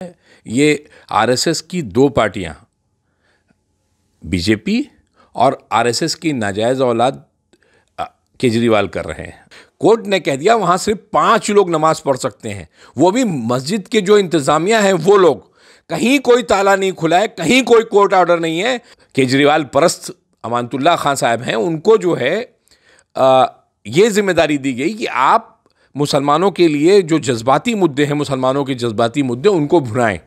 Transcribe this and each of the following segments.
ये आरएसएस की दो पार्टियां, बीजेपी और आरएसएस की नाजायज औलाद केजरीवाल कर रहे हैं। कोर्ट ने कह दिया वहां सिर्फ 5 लोग नमाज पढ़ सकते हैं, वो भी मस्जिद के जो इंतजामिया हैं वो लोग। कहीं कोई ताला नहीं खुला है, कहीं कोई कोर्ट ऑर्डर नहीं है। केजरीवाल परस्त अमानतुल्लाह खान साहब हैं, उनको जो है ये जिम्मेदारी दी गई कि आप मुसलमानों के लिए जो जज्बाती मुद्दे हैं, मुसलमानों के जज्बाती मुद्दे, उनको भुनाएं।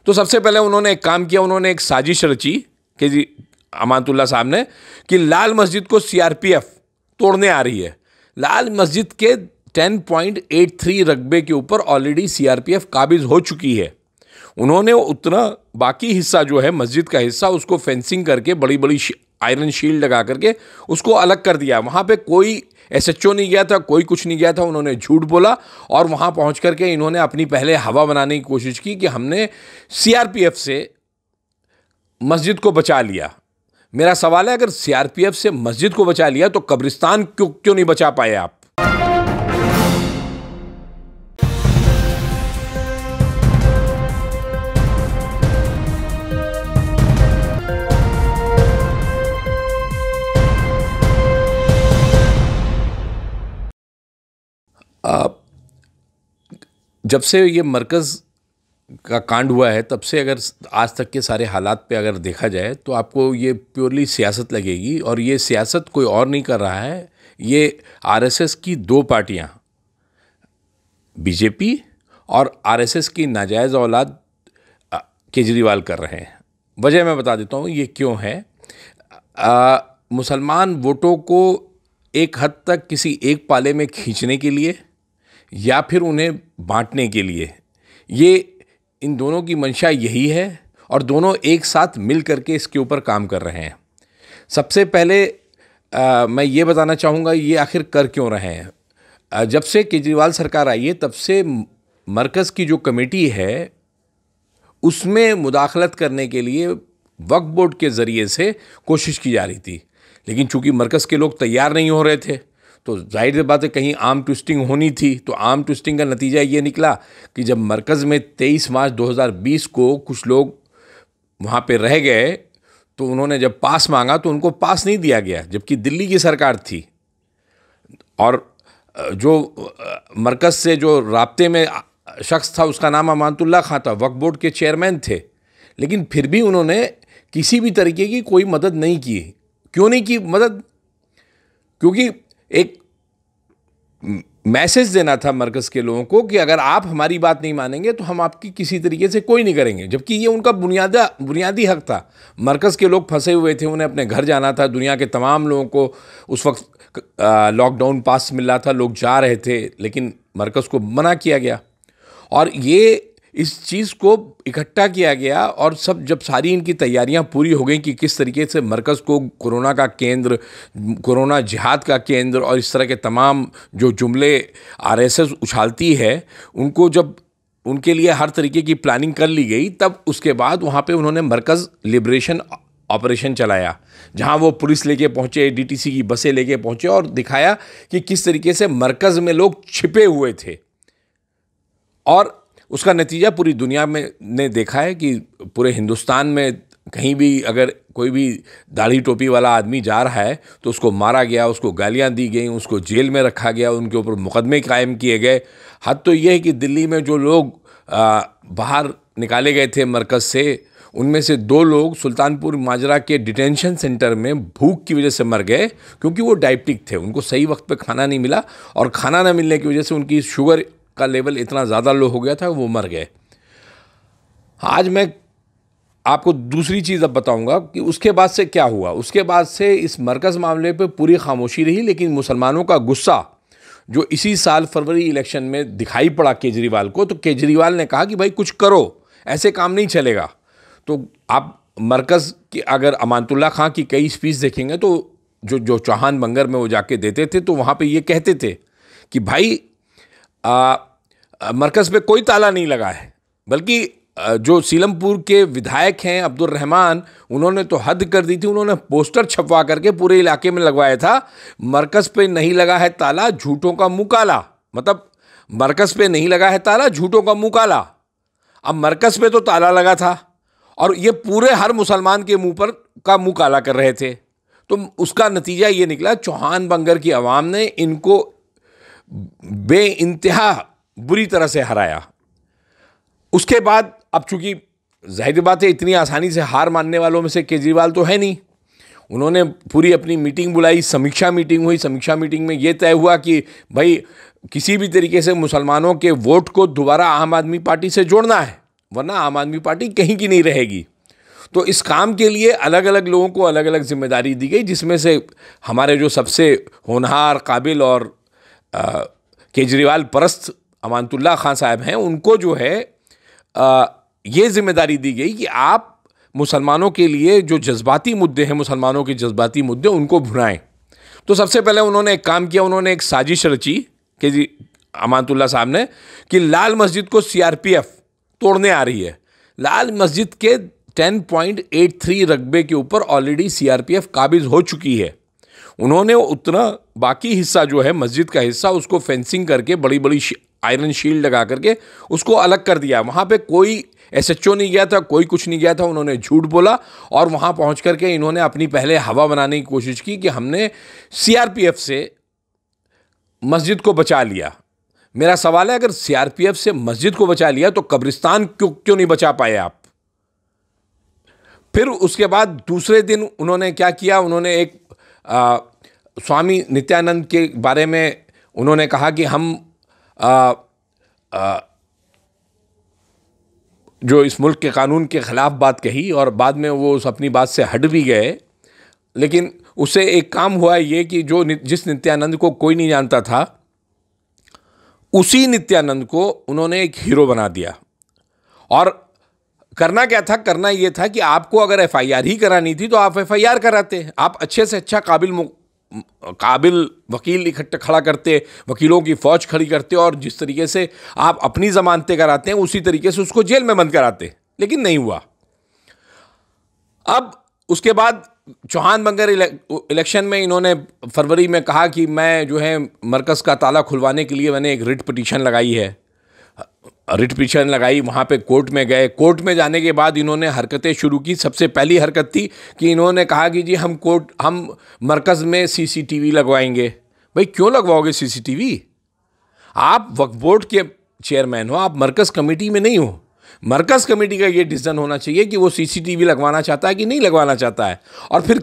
तो सबसे पहले उन्होंने एक काम किया, उन्होंने एक साजिश रची कि अमानतुल्लाह साहब ने कि लाल मस्जिद को सीआरपीएफ तोड़ने आ रही है। लाल मस्जिद के 10.83 रकबे के ऊपर ऑलरेडी सीआरपीएफ काबिज हो चुकी है। उन्होंने उतना बाकी हिस्सा जो है मस्जिद का हिस्सा, उसको फेंसिंग करके बड़ी बड़ी आयरन शील्ड लगा करके उसको अलग कर दिया। वहाँ पे कोई एसएचओ नहीं गया था, कोई कुछ नहीं गया था। उन्होंने झूठ बोला और वहाँ पहुँच करके इन्होंने अपनी पहले हवा बनाने की कोशिश की कि हमने सीआरपीएफ से मस्जिद को बचा लिया। मेरा सवाल है, अगर सीआरपीएफ से मस्जिद को बचा लिया तो कब्रिस्तान क्यों नहीं बचा पाए आप? जब से ये मरकज़ का कांड हुआ है तब से अगर आज तक के सारे हालात पे अगर देखा जाए तो आपको ये प्योरली सियासत लगेगी, और ये सियासत कोई और नहीं कर रहा है, ये आरएसएस की दो पार्टियां, बीजेपी और आरएसएस की नाजायज़ औलाद केजरीवाल कर रहे हैं। वजह मैं बता देता हूँ ये क्यों है। मुसलमान वोटों को एक हद तक किसी एक पाले में खींचने के लिए या फिर उन्हें बांटने के लिए, ये इन दोनों की मंशा यही है, और दोनों एक साथ मिल करके इसके ऊपर काम कर रहे हैं। सबसे पहले मैं ये बताना चाहूँगा ये आखिर कर क्यों रहे हैं। जब से केजरीवाल सरकार आई है तब से मरकज़ की जो कमेटी है उसमें मुदाखलत करने के लिए वक्फ बोर्ड के ज़रिए से कोशिश की जा रही थी, लेकिन चूंकि मरकज़ के लोग तैयार नहीं हो रहे थे तो जाहिर सी बात है कहीं आर्म ट्विस्टिंग होनी थी। तो आर्म ट्विस्टिंग का नतीजा ये निकला कि जब मरकज़ में 23 मार्च 2020 को कुछ लोग वहाँ पे रह गए तो उन्होंने जब पास मांगा तो उनको पास नहीं दिया गया, जबकि दिल्ली की सरकार थी और जो मरकज़ से जो राब्ते में शख्स था उसका नाम अमानतुल्लाह खान था, वक्फ बोर्ड के चेयरमैन थे, लेकिन फिर भी उन्होंने किसी भी तरीके की कोई मदद नहीं की। क्यों नहीं की मदद? क्योंकि एक मैसेज देना था मरकज़ के लोगों को कि अगर आप हमारी बात नहीं मानेंगे तो हम आपकी किसी तरीके से कोई नहीं करेंगे, जबकि ये उनका बुनियादी हक था। मरकज़ के लोग फंसे हुए थे, उन्हें अपने घर जाना था। दुनिया के तमाम लोगों को उस वक्त लॉकडाउन पास मिल रहा था, लोग जा रहे थे, लेकिन मरकज़ को मना किया गया और ये इस चीज़ को इकट्ठा किया गया। और सब जब सारी इनकी तैयारियां पूरी हो गई कि किस तरीके से मरकज़ को कोरोना का केंद्र, कोरोना जिहाद का केंद्र और इस तरह के तमाम जो जुमले आरएसएस उछालती है उनको जब उनके लिए हर तरीके की प्लानिंग कर ली गई, तब उसके बाद वहाँ पे उन्होंने मरकज़ लिबरेशन ऑपरेशन चलाया, जहाँ वो पुलिस लेके पहुँचे, डीटीसी की बसें लेके पहुँचे और दिखाया कि किस तरीके से मरकज़ में लोग छिपे हुए थे। और उसका नतीजा पूरी दुनिया में ने देखा है कि पूरे हिंदुस्तान में कहीं भी अगर कोई भी दाढ़ी टोपी वाला आदमी जा रहा है तो उसको मारा गया, उसको गालियां दी गई, उसको जेल में रखा गया, उनके ऊपर मुकदमे कायम किए गए। हद तो ये है कि दिल्ली में जो लोग बाहर निकाले गए थे मरकज़ से, उनमें से 2 लोग सुल्तानपुर माजरा के डिटेंशन सेंटर में भूख की वजह से मर गए, क्योंकि वो डायबिटिक थे, उनको सही वक्त पे खाना नहीं मिला और खाना ना मिलने की वजह से उनकी शुगर का लेवल इतना ज़्यादा लो हो गया था वो मर गए। आज मैं आपको दूसरी चीज़ अब बताऊंगा कि उसके बाद से क्या हुआ। उसके बाद से इस मरकज़ मामले पे पूरी खामोशी रही, लेकिन मुसलमानों का गुस्सा जो इसी साल फरवरी इलेक्शन में दिखाई पड़ा केजरीवाल को, तो केजरीवाल ने कहा कि भाई कुछ करो, ऐसे काम नहीं चलेगा। तो आप मरकज़ की अगर अमानतुल्लाह खान की कई स्पीच देखेंगे तो जो चौहान बंगर में वो जाके देते थे तो वहाँ पे ये कहते थे कि भाई मरकज़ पे कोई ताला नहीं लगा है, बल्कि जो सीलमपुर के विधायक हैं अब्दुल रहमान, उन्होंने तो हद कर दी थी। उन्होंने पोस्टर छपवा करके पूरे इलाके में लगवाया था, मरकज़ पे नहीं लगा है ताला, झूठों का मुँह काला। मतलब मरकज़ पे नहीं लगा है ताला, झूठों का मुँह काला। अब मरकज पे तो ताला लगा था और ये पूरे हर मुसलमान के मुंह काला कर रहे थे। तो उसका नतीजा ये निकला, चौहान बंगर की आवाम ने इनको बेइंतहा बुरी तरह से हराया। उसके बाद अब चूंकि जाहिर बात है इतनी आसानी से हार मानने वालों में से केजरीवाल तो है नहीं, उन्होंने पूरी अपनी मीटिंग बुलाई, समीक्षा मीटिंग हुई। समीक्षा मीटिंग में ये तय हुआ कि भाई किसी भी तरीके से मुसलमानों के वोट को दोबारा आम आदमी पार्टी से जोड़ना है, वरना आम आदमी पार्टी कहीं की नहीं रहेगी। तो इस काम के लिए अलग अलग लोगों को अलग अलग जिम्मेदारी दी गई, जिसमें से हमारे जो सबसे होनहार, काबिल और केजरीवाल परस्त अमानतुल्लाह खान साहब हैं, उनको जो है ये जिम्मेदारी दी गई कि आप मुसलमानों के लिए जो जज्बाती मुद्दे हैं, मुसलमानों के जज्बाती मुद्दे, उनको भुनाएं। तो सबसे पहले उन्होंने एक काम किया, उन्होंने एक साजिश रची कि अमानतुल्लाह साहब ने, कि लाल मस्जिद को सीआरपीएफ तोड़ने आ रही है। लाल मस्जिद के 10.83 रकबे के ऊपर ऑलरेडी सीआरपीएफ काबिज हो चुकी है। उन्होंने उतना बाकी हिस्सा जो है मस्जिद का हिस्सा, उसको फेंसिंग करके बड़ी बड़ी आयरन शील्ड लगा करके उसको अलग कर दिया। वहाँ पे कोई एसएचओ नहीं गया था, कोई कुछ नहीं गया था। उन्होंने झूठ बोला और वहाँ पहुँच करके इन्होंने अपनी पहले हवा बनाने की कोशिश की कि हमने सीआरपीएफ से मस्जिद को बचा लिया। मेरा सवाल है, अगर सीआरपीएफ से मस्जिद को बचा लिया तो कब्रिस्तान क्यों नहीं बचा पाए आप? फिर उसके बाद दूसरे दिन उन्होंने क्या किया, उन्होंने एक स्वामी नित्यानंद के बारे में उन्होंने कहा कि हम जो इस मुल्क के कानून के ख़िलाफ़ बात कही, और बाद में वो उस अपनी बात से हट भी गए। लेकिन उससे एक काम हुआ ये कि जिस नित्यानंद को कोई नहीं जानता था, उसी नित्यानंद को उन्होंने एक हीरो बना दिया। और करना क्या था? करना ये था कि आपको अगर एफआईआर ही करानी थी तो आप एफआईआर कराते, आप अच्छे से अच्छा काबिल वकील इकट्ठा खड़ा करते, वकीलों की फौज खड़ी करते, और जिस तरीके से आप अपनी जमानतें कराते हैं उसी तरीके से उसको जेल में बंद कराते। लेकिन नहीं हुआ। अब उसके बाद चौहान बंगर इलेक्शन में इन्होंने फरवरी में कहा कि मैं जो है मरकज़ का ताला खुलवाने के लिए मैंने एक रिट पिटीशन लगाई है। रिट पिटीशन लगाई, वहाँ पे कोर्ट में गए। कोर्ट में जाने के बाद इन्होंने हरकतें शुरू की। सबसे पहली हरकत थी कि इन्होंने कहा कि जी हम मरकज़ में सीसीटीवी लगवाएंगे। भाई क्यों लगवाओगे सीसीटीवी? आप वक्फ बोर्ड के चेयरमैन हो, आप मरकज़ कमेटी में नहीं हो। मरकज़ कमेटी का ये डिसीजन होना चाहिए कि वो सीसीटीवी लगवाना चाहता है कि नहीं लगवाना चाहता है। और फिर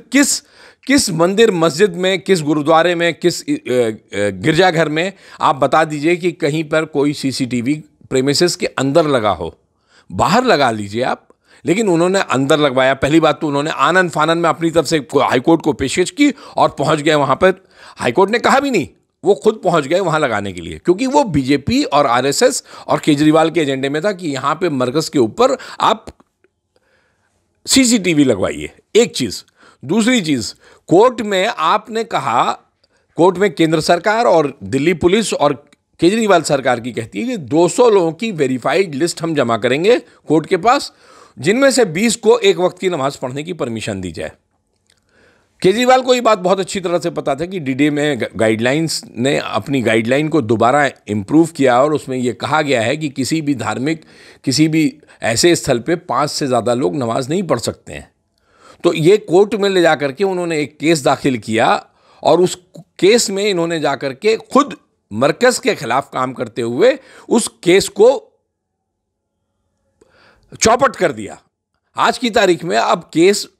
किस मंदिर मस्जिद में, किस गुरुद्वारे में, किस गिरजाघर में आप बता दीजिए कि कहीं पर कोई सीसीटीवी प्रेमिसेस के अंदर लगा हो। बाहर लगा लीजिए आप, लेकिन उन्होंने अंदर लगवाया। पहली बात तो उन्होंने आनन फानन में अपनी तरफ से हाईकोर्ट को पेशकश की और पहुंच गए वहाँ पर। हाईकोर्ट ने कहा भी नहीं, वो खुद पहुंच गए वहाँ लगाने के लिए, क्योंकि वो बीजेपी और आरएसएस और केजरीवाल के एजेंडे में था कि यहाँ पे मरकज़ के ऊपर आप सीसीटीवी लगवाइए। एक चीज़। दूसरी चीज़, कोर्ट में आपने कहा, कोर्ट में केंद्र सरकार और दिल्ली पुलिस और केजरीवाल सरकार की कहती है कि 200 लोगों की वेरीफाइड लिस्ट हम जमा करेंगे कोर्ट के पास, जिनमें से 20 को एक वक्त की नमाज पढ़ने की परमिशन दी जाए। केजरीवाल को ये बात बहुत अच्छी तरह से पता था कि डीडीए में गाइडलाइंस ने अपनी गाइडलाइन को दोबारा इम्प्रूव किया और उसमें यह कहा गया है कि किसी भी ऐसे स्थल पे 5 से ज़्यादा लोग नमाज नहीं पढ़ सकते हैं। तो ये कोर्ट में ले जा करके उन्होंने एक केस दाखिल किया और उस केस में इन्होंने जा करके खुद मरकज़ के खिलाफ काम करते हुए उस केस को चौपट कर दिया। आज की तारीख में अब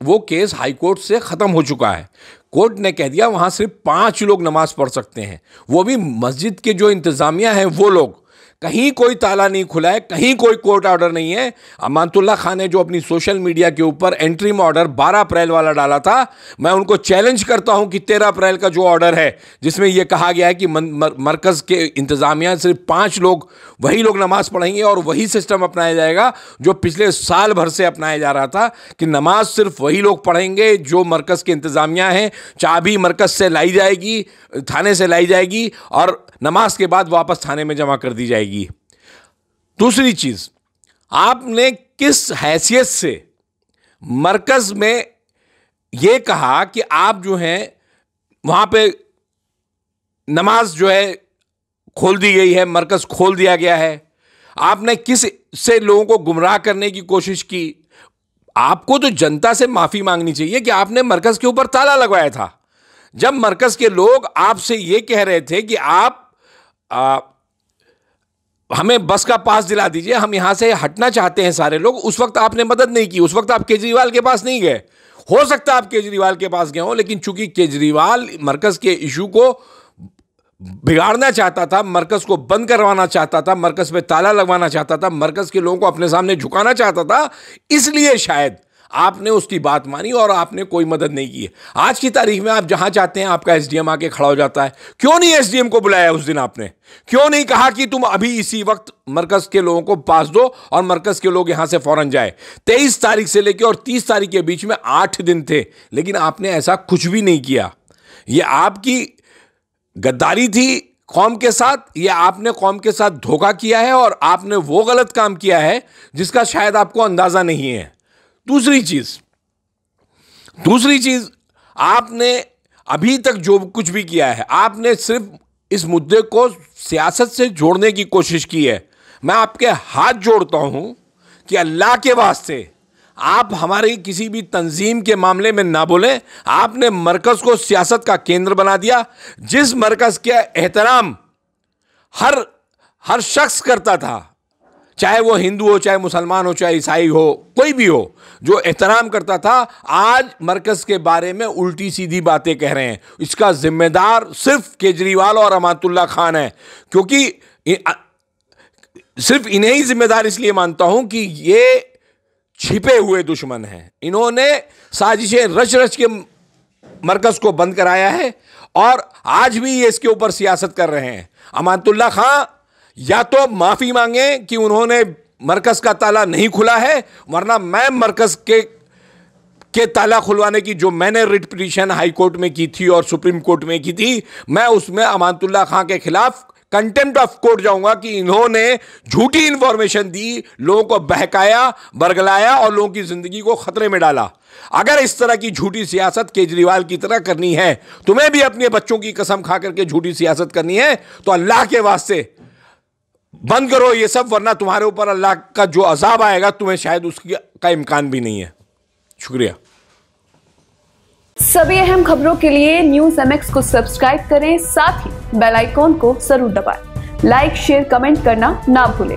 वो केस हाई कोर्ट से ख़त्म हो चुका है। कोर्ट ने कह दिया वहाँ सिर्फ 5 लोग नमाज पढ़ सकते हैं, वो भी मस्जिद के जो इंतज़ामिया हैं वो लोग। कहीं कोई ताला नहीं खुला है, कहीं कोई कोर्ट ऑर्डर नहीं है। अमानतुल्लाह खान ने जो अपनी सोशल मीडिया के ऊपर एंट्री में ऑर्डर 12 अप्रैल वाला डाला था, मैं उनको चैलेंज करता हूं कि 13 अप्रैल का जो ऑर्डर है जिसमें यह कहा गया है कि मरकज़ के इंतज़ामिया सिर्फ 5 लोग, वही लोग नमाज पढ़ेंगे और वही सिस्टम अपनाया जाएगा जो पिछले साल भर से अपनाया जा रहा था कि नमाज सिर्फ वही लोग पढ़ेंगे जो मरकज़ के इंतज़ामिया हैं। चाबी मरकज़ से लाई जाएगी, थाने से लाई जाएगी और नमाज के बाद वापस थाने में जमा कर दी जाएगी। दूसरी चीज, आपने किस हैसियत से मरकज में यह कहा कि आप जो हैं वहां पे नमाज जो है खोल दी गई है, मरकज खोल दिया गया है? आपने किस से लोगों को गुमराह करने की कोशिश की। आपको तो जनता से माफी मांगनी चाहिए कि आपने मरकज के ऊपर ताला लगवाया था। जब मरकज के लोग आपसे यह कह रहे थे कि आप हमें बस का पास दिला दीजिए, हम यहां से हटना चाहते हैं सारे लोग, उस वक्त आपने मदद नहीं की। उस वक्त आप केजरीवाल के पास नहीं गए। हो सकता है आप केजरीवाल के पास गए हो, लेकिन चूंकि केजरीवाल मरकज के इशू को बिगाड़ना चाहता था, मरकज को बंद करवाना चाहता था, मरकज पे ताला लगवाना चाहता था, मरकज के लोगों को अपने सामने झुकाना चाहता था, इसलिए शायद आपने उसकी बात मानी और आपने कोई मदद नहीं की। आज की तारीख में आप जहां चाहते हैं आपका एसडीएम आके खड़ा हो जाता है। क्यों नहीं एसडीएम को बुलाया उस दिन आपने? क्यों नहीं कहा कि तुम अभी इसी वक्त मरकज के लोगों को पास दो और मरकज के लोग यहां से फौरन जाए? 23 तारीख से लेकर और 30 तारीख के बीच में 8 दिन थे, लेकिन आपने ऐसा कुछ भी नहीं किया। यह आपकी गद्दारी थी कौम के साथ, यह आपने कौम के साथ धोखा किया है और आपने वो गलत काम किया है जिसका शायद आपको अंदाजा नहीं है। दूसरी चीज आपने अभी तक जो कुछ भी किया है, आपने सिर्फ इस मुद्दे को सियासत से जोड़ने की कोशिश की है। मैं आपके हाथ जोड़ता हूं कि अल्लाह के वास्ते आप हमारी किसी भी तंजीम के मामले में ना बोलें। आपने मरकज को सियासत का केंद्र बना दिया। जिस मरकज के एहतराम हर शख्स करता था, चाहे वो हिंदू हो, चाहे मुसलमान हो, चाहे ईसाई हो, कोई भी हो, जो एहतराम करता था, आज मरकज के बारे में उल्टी सीधी बातें कह रहे हैं। इसका जिम्मेदार सिर्फ केजरीवाल और अमातुल्लाह खान है, क्योंकि सिर्फ इन्हें ही जिम्मेदार इसलिए मानता हूं कि ये छिपे हुए दुश्मन हैं। इन्होंने साजिशें रच रच के मरकज को बंद कराया है और आज भी ये इसके ऊपर सियासत कर रहे हैं। अमातुल्लाह खान या तो माफी मांगे कि उन्होंने मरकज का ताला नहीं खुला है, वरना मैं मरकज के ताला खुलवाने की जो मैंने रिट पिटीशन हाई कोर्ट में की थी और सुप्रीम कोर्ट में की थी, मैं उसमें अमातुल्लाह खान के खिलाफ कंटेम्प्ट ऑफ कोर्ट जाऊंगा कि इन्होंने झूठी इंफॉर्मेशन दी, लोगों को बहकाया, बरगलाया और लोगों की जिंदगी को खतरे में डाला। अगर इस तरह की झूठी सियासत केजरीवाल की तरह करनी है, तुम्हें भी अपने बच्चों की कसम खा करके झूठी सियासत करनी है, तो अल्लाह के वास्ते बंद करो ये सब, वरना तुम्हारे ऊपर अल्लाह का जो अजाब आएगा तुम्हें शायद उसका इम्कान भी नहीं है। शुक्रिया। सभी अहम खबरों के लिए न्यूज़ MX को सब्सक्राइब करें, साथ ही बेल आइकॉन को जरूर दबाएं। लाइक, शेयर, कमेंट करना ना भूलें।